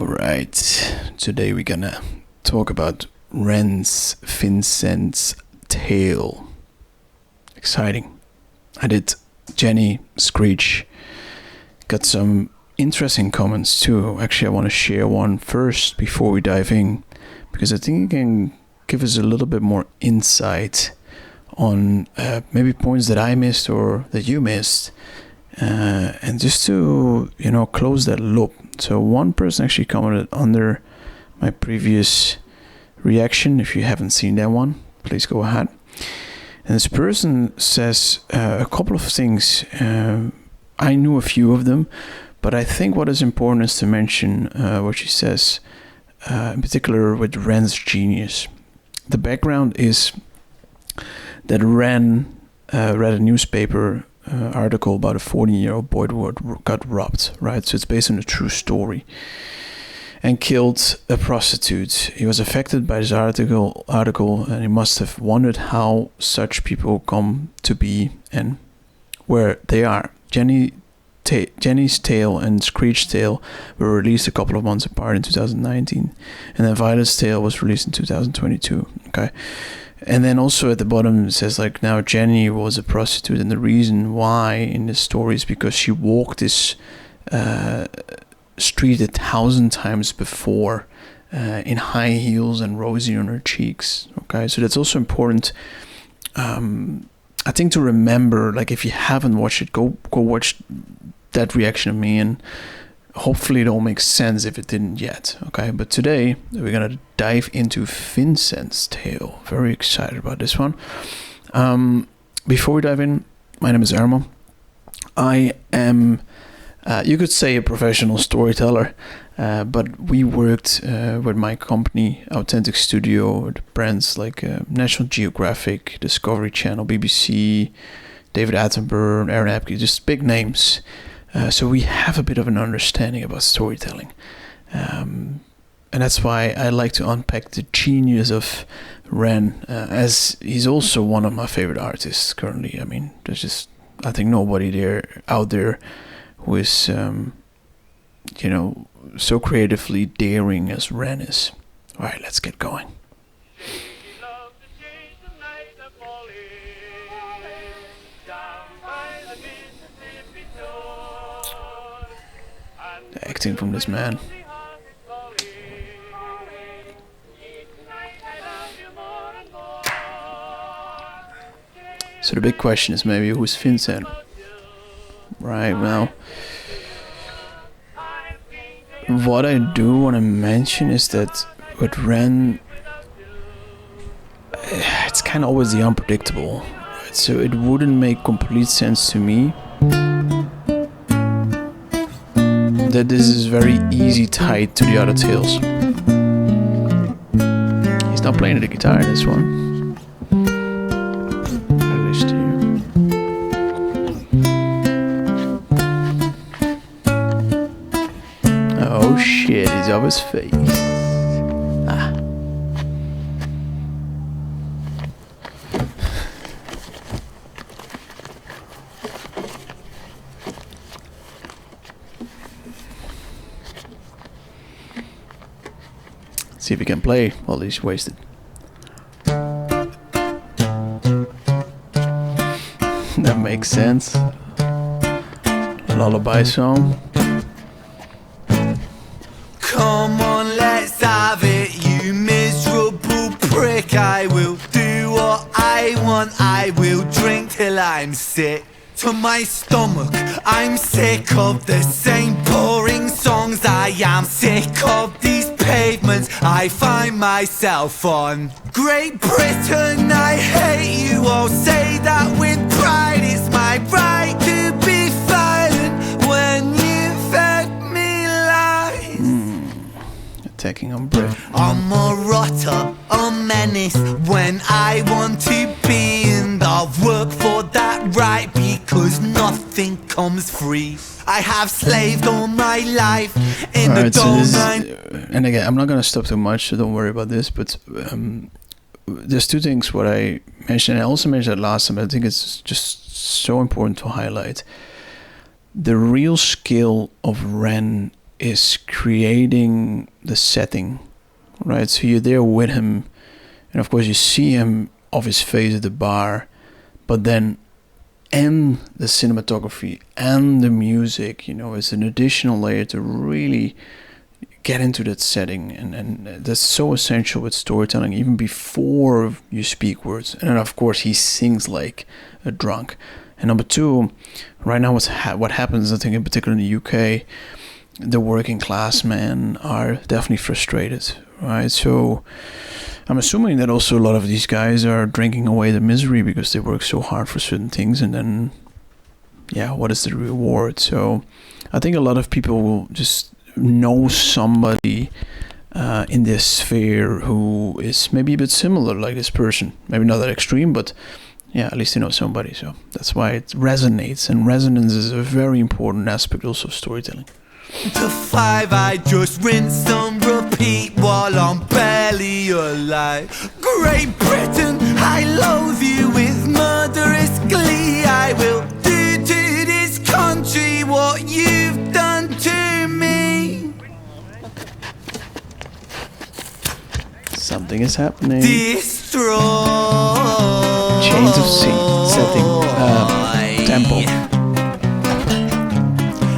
Alright, today we're gonna talk about Vincent's tale. Exciting. I did Jenny, Screech, got some interesting comments too. Actually, I want to share one first before we dive in, because I think it can give us a little bit more insight on maybe points that I missed or that you missed, and just to close that loop. So one person actually commented under my previous reaction. If you haven't seen that one, please go ahead. And this person says a couple of things. I knew a few of them, but I think what is important is to mention what she says, in particular with Ren's genius. The background is that Ren read a newspaper article about a 14-year-old boy who got robbed, right? So it's based on a true story, and killed a prostitute. He was affected by this article, and he must have wondered how such people come to be and where they are. Jenny's Tale and Screech's Tale were released a couple of months apart in 2019, and then Violet's Tale was released in 2022. Okay. And then also at the bottom it says, like, now Jenny was a prostitute, and the reason why in this story is because she walked this street 1,000 times before in high heels and rosy on her cheeks. Okay, so that's also important, I think, to remember. Like, if you haven't watched it, go watch that reaction of me, and hopefully it all makes sense if it didn't yet. Okay, but today we're gonna dive into Vincent's tale. Very excited about this one. Before we dive in, my name is Ermo. I am, you could say, a professional storyteller, but we worked with my company, Authentik Studio, with brands like National Geographic, Discovery Channel, BBC, David Attenborough, Aaron Epke, just big names. So we have a bit of an understanding about storytelling. And that's why I like to unpack the genius of Ren, as he's also one of my favorite artists currently. I mean, there's just, I think, nobody out there who is, so creatively daring as Ren is. All right, let's get going. The acting from this man. So the big question is maybe, who's Vincent? Right, well, what I do want to mention is that with Ren, it's kind of always the unpredictable, right? So it wouldn't make complete sense to me that this is very easy tied to the other tales. He's not playing the guitar in this one. At least here. Oh shit, he's off his face. Ah. See if he can play while he's wasted. That makes sense. Lullaby song. Come on, let's have it, you miserable prick. I will do what I want. I will drink till I'm sick to my stomach. I'm sick of the same boring songs. I am sick of these pavements I find myself on. Great Britain, I hate you. I'll say that with pride. It's my right to be silent when you fed me lies. Attacking on Brit. I'm a rotter, a menace when I want to be, and I'll work for that right because nothing comes free. I have slaved all my life in the dull night. And again, I'm not gonna stop too much, so don't worry about this. But there's two things what I mentioned. I also mentioned that last time. But I think it's just so important to highlight. The real skill of Ren is creating the setting, right? So you're there with him, and of course you see him off his face at the bar, but then and the cinematography and the music, you know, is an additional layer to really get into that setting, and that's so essential with storytelling, even before you speak words. And then of course he sings like a drunk. And number two, right now what happens, I think in particular in the UK, the working class men are definitely frustrated, right? So I'm assuming that also a lot of these guys are drinking away the misery because they work so hard for certain things, and then, yeah, what is the reward? So I think a lot of people will just know somebody in this sphere who is maybe a bit similar like this person. Maybe not that extreme, but yeah, at least they know somebody. So that's why it resonates, and resonance is a very important aspect also of storytelling. To 5, I just rinse and repeat while I'm barely alive. Great Britain, I loathe you with murderous glee. I will do to this country what you've done to me. Something is happening. Destroy. Change of setting, tempo.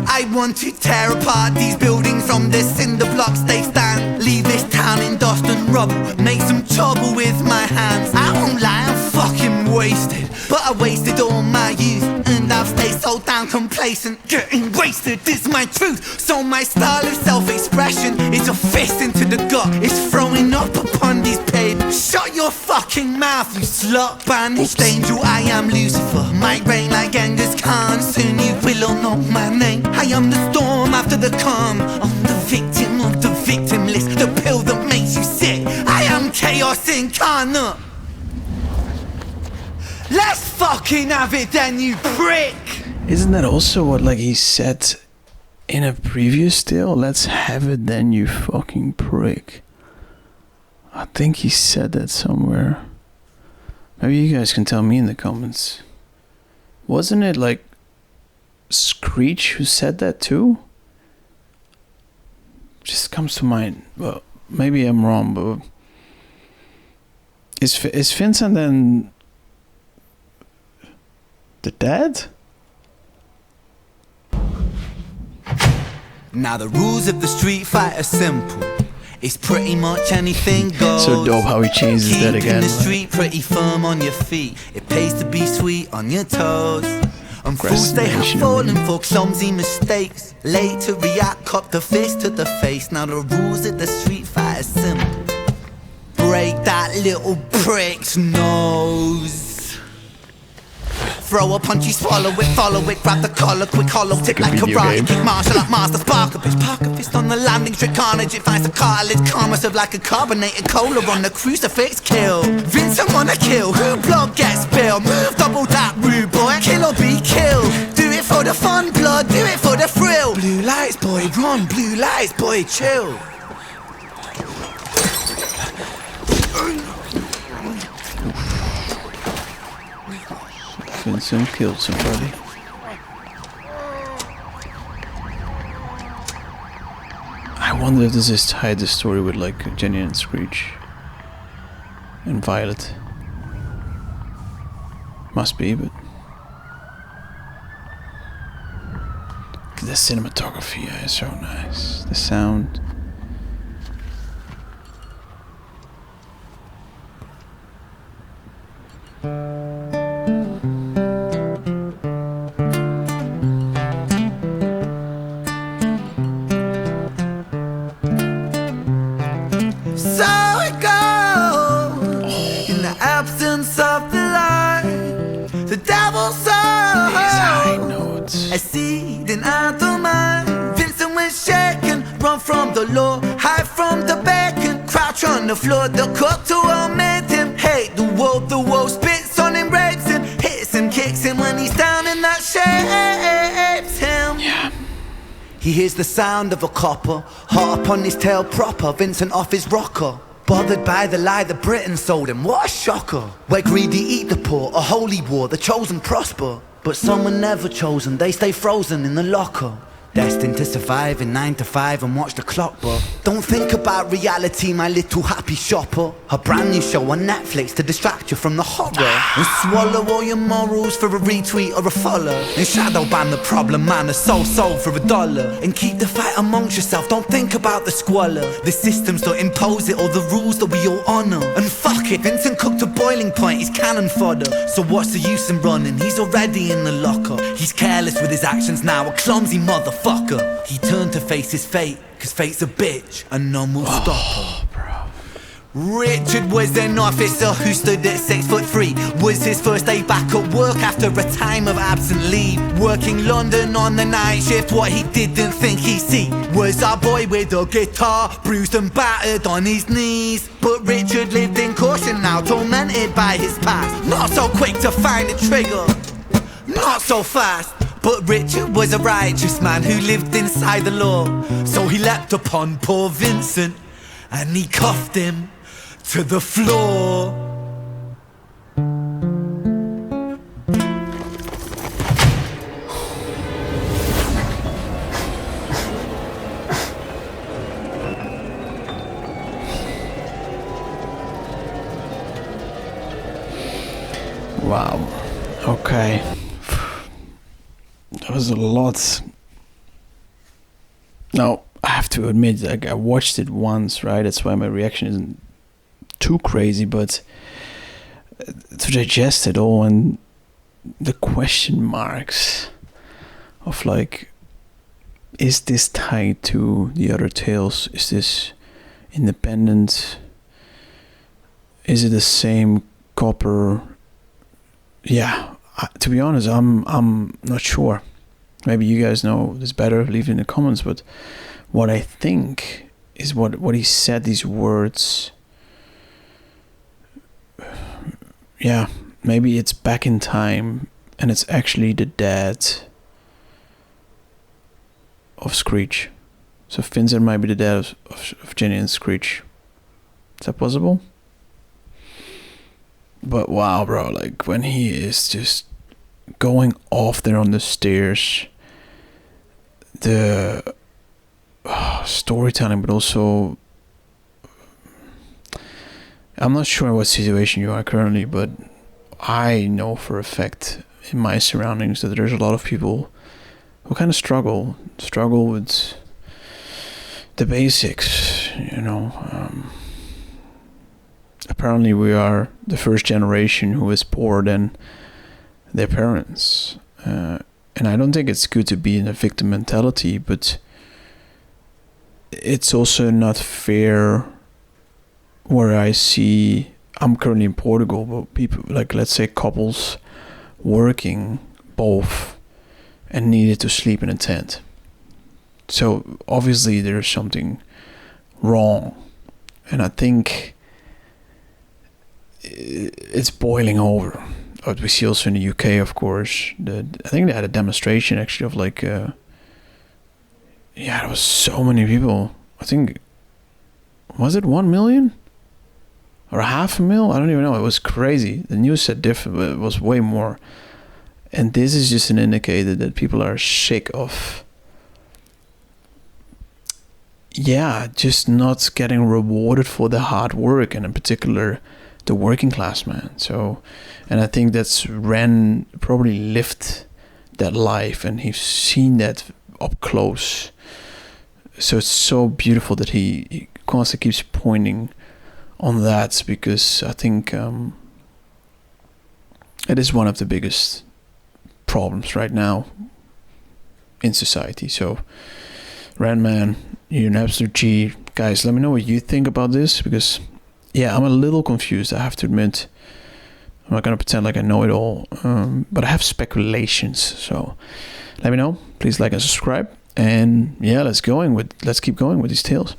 I want to tear apart these buildings from the cinder blocks they stand. Leave this town in dust and rubble, make some trouble with my hands. I won't lie, I'm fucking wasted, but I wasted all my youth, and I've stayed so damn complacent. Getting wasted is my truth, so my style of self-expression is a fist into the gut. It's throwing up upon these pavements. Shut your fucking mouth, you slut. Banished angel, I am Lucifer. Might reign like Genghis Khan, soon you will all know my name. I am the storm after the calm. I'm the victim of the victim list, the pill that makes you sick. I am chaos incarnate. Let's fucking have it then, you prick. Isn't that also what like he said in a previous tale? Let's have it then, you fucking prick. I think he said that somewhere. Maybe you guys can tell me in the comments. Wasn't it like Screech who said that too? Just comes to mind. Well, maybe I'm wrong, but is Vincent then the dad? Now the rules of the street fight are simple. It's pretty much anything goes. So dope how he changes Keeping that again. the street pretty firm on your feet. It pays to be sweet on your toes. And fools they have fallen for clumsy mistakes. Late to react, cop the fist to the face. Now the rules of the street fight are simple. Break that little prick's nose. Throw a punch, you swallow it, follow it, grab the collar, quick hollow tip like karate, kick martial art master, spark a bitch, park a fist on the landing strip, carnage, it finds the cartilage, karma serve like a carbonated cola on the crucifix, kill. Vincent wanna kill, who blood gets spilled, move double that rude boy, kill or be killed. Do it for the fun, blood, do it for the thrill. Blue lights, boy, run, blue lights, boy, chill. Vincent killed somebody. I wonder if this is tied the story with like Jenny and Screech and Violet. Must be, but the cinematography is so nice. The sound. A seed in either mind. Vincent went shaken, run from the law, hide from the beacon, crouch on the floor. The cook to all made him hate the world spits on him, rapes him, hits him, kicks him when he's down, and that shapes him. Yeah. He hears the sound of a copper, hot upon his tail proper, Vincent off his rocker. Bothered by the lie the Britons sold him, what a shocker. Where greedy eat the poor, a holy war, the chosen prosper. But some were never chosen, they stay frozen in the locker. Destined to survive in 9 to 5 and watch the clock, bro. Don't think about reality, my little happy shopper. A brand new show on Netflix to distract you from the horror. And swallow all your morals for a retweet or a follow. And shadow ban the problem man, a sold for $1. And keep the fight amongst yourself, don't think about the squalor. The systems don't impose it or the rules that we all honour. And fuck it, Vincent cooked to boiling point, he's cannon fodder. So what's the use in running, he's already in the locker. He's careless with his actions now, a clumsy motherfucker. He turned to face his fate, cause fate's a bitch and none will stop him. Richard was an officer who stood at 6'3". Was his first day back at work after a time of absent leave. Working London on the night shift, what he didn't think he'd see was our boy with a guitar, bruised and battered on his knees. But Richard lived in caution now, tormented by his past. Not so quick to find a trigger, not so fast. But Richard was a righteous man who lived inside the law. So he leapt upon poor Vincent and he cuffed him to the floor. Wow. Okay. That was a lot. Now, I have to admit, like, I watched it once, right? That's why my reaction isn't too crazy, but to digest it all and the question marks of, like, is this tied to the other tales? Is this independent? Is it the same copper? Yeah, to be honest, I'm not sure. Maybe you guys know this better, leave it in the comments, but what I think is what he said, these words, yeah, maybe it's back in time and it's actually the dad of Screech. So Vincent might be the dad of Jenny and Screech. Is that possible? But wow, bro, like when he is just going off there on the stairs, the storytelling, but also I'm not sure what situation you are currently, but I know for a fact in my surroundings that there's a lot of people who kind of struggle with the basics, you know. Apparently we are the first generation who is poorer than their parents, and I don't think it's good to be in a victim mentality, but it's also not fair where I see, I'm currently in Portugal, but people, like, let's say couples working both and needed to sleep in a tent. So obviously there's something wrong, and I think it's boiling over. What we see also in the UK, of course. I think they had a demonstration actually of like, there was so many people. I think, was it 1 million? Or 500,000? I don't even know. It was crazy. The news said different, but it was way more. And this is just an indicator that people are sick of, just not getting rewarded for the hard work, and in particular the working class man. So, and I think that's Ren probably lived that life and he's seen that up close. So it's so beautiful that he constantly keeps pointing on that, because I think it is one of the biggest problems right now in society. So Ren man, you're an absolute G. Guys, let me know what you think about this, because I'm a little confused, I have to admit. I'm not going to pretend like I know it all, but I have speculations. So let me know. Please like and subscribe. And let's keep going with these tales.